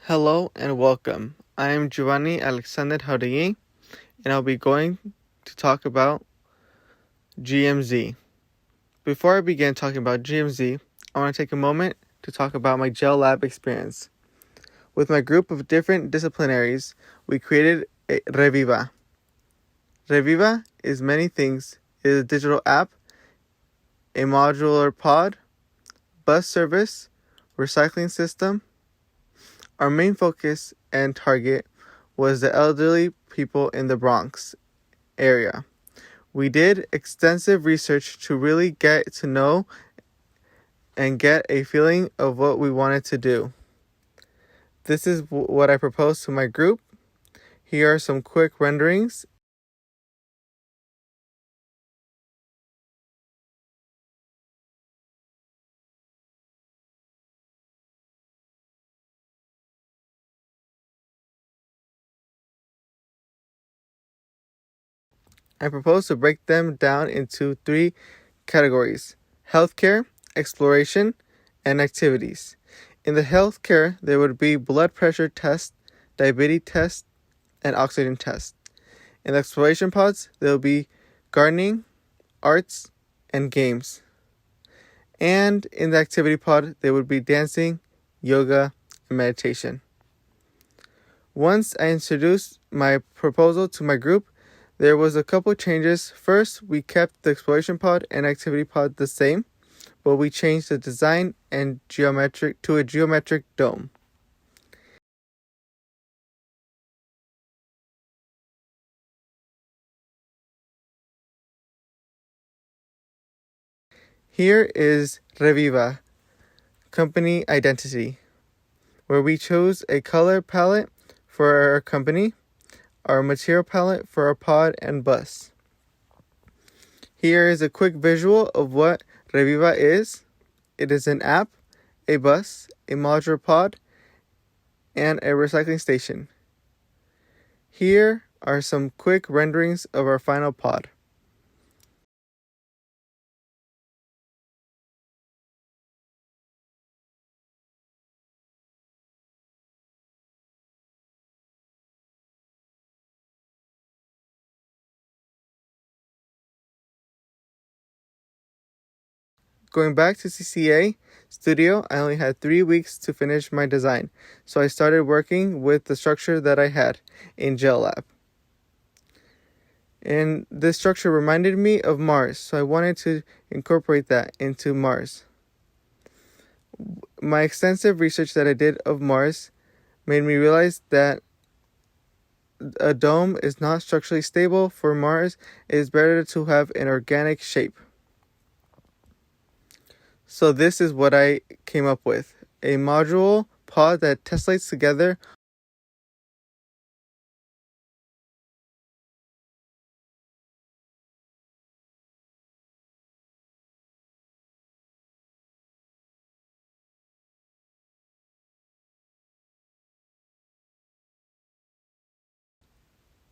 Hello and welcome. I am Giovanni Alexander Jauregui, and I'll be going to talk about GMZ. Before I begin talking about GMZ, I want to take a moment to talk about my gel lab experience. With my group of different disciplinaries, we created a Reviva. Reviva is many things. It is a digital app, a modular pod, bus service, recycling system. Our main focus and target was the elderly people in the Bronx area. We did extensive research to really get to know and get a feeling of what we wanted to do. This is what I proposed to my group. Here are some quick renderings. I propose to break them down into 3 categories: healthcare, exploration, and activities. In the healthcare, there would be blood pressure test, diabetes test, and oxygen test. In the exploration pods, there will be gardening, arts, and games. And in the activity pod, there would be dancing, yoga, and meditation. Once I introduced my proposal to my group, there was a couple changes. First, we kept the exploration pod and activity pod the same, but we changed the design and to a geometric dome. Here is Reviva, company identity, where we chose a color palette for our company, our material palette for our pod and bus. Here is a quick visual of what Reviva is. It is an app, a bus, a modular pod, and a recycling station. Here are some quick renderings of our final pod. Going back to CCA Studio, I only had 3 weeks to finish my design, so I started working with the structure that I had in Gel Lab. And this structure reminded me of Mars, so I wanted to incorporate that into Mars. My extensive research that I did of Mars made me realize that a dome is not structurally stable for Mars. It is better to have an organic shape. So this is what I came up with: a module pod that tessellates together.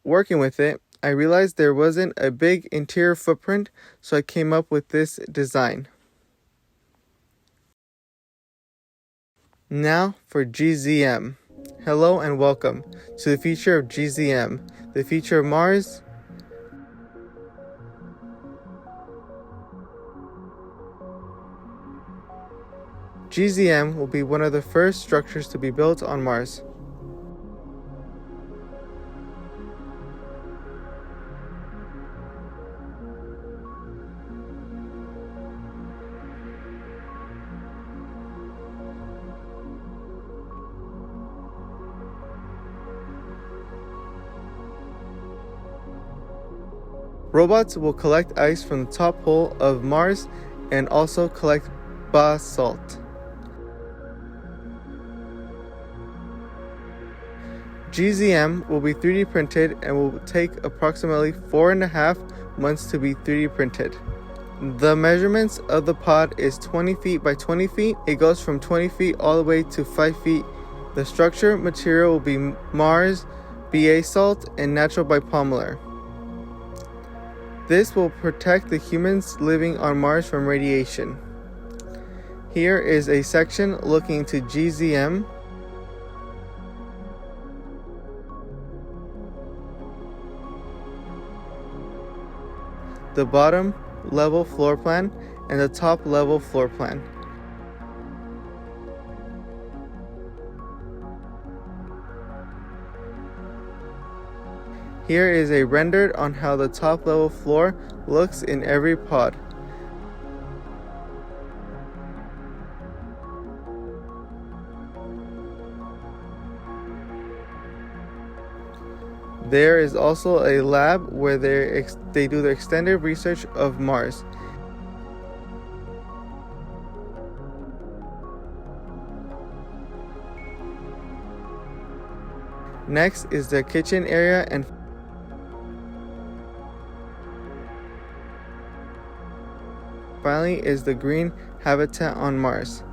Working with it, I realized there wasn't a big interior footprint, so I came up with this design. Now for G.Z.M. Hello and welcome to the future of G.Z.M, the future of Mars. G.Z.M will be one of the first structures to be built on Mars. Robots will collect ice from the top hole of Mars and also collect basalt. G.Z.M will be 3D printed and will take approximately 4.5 months to be 3D printed. The measurements of the pod is 20 feet by 20 feet. It goes from 20 feet all the way to 5 feet. The structure material will be Mars, basalt, and natural bipolar. This will protect the humans living on Mars from radiation. Here is a section looking into G.Z.M. the bottom level floor plan and the top level floor plan. Here is a rendered on how the top level floor looks in every pod. There is also a lab where they do the extended research of Mars. Next is the kitchen area, and finally is the green habitat on Mars.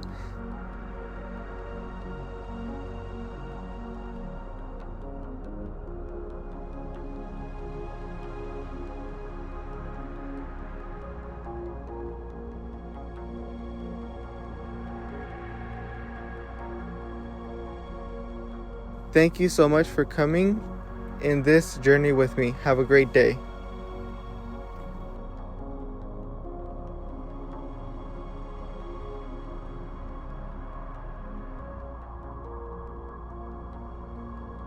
Thank you so much for coming in this journey with me. Have a great day.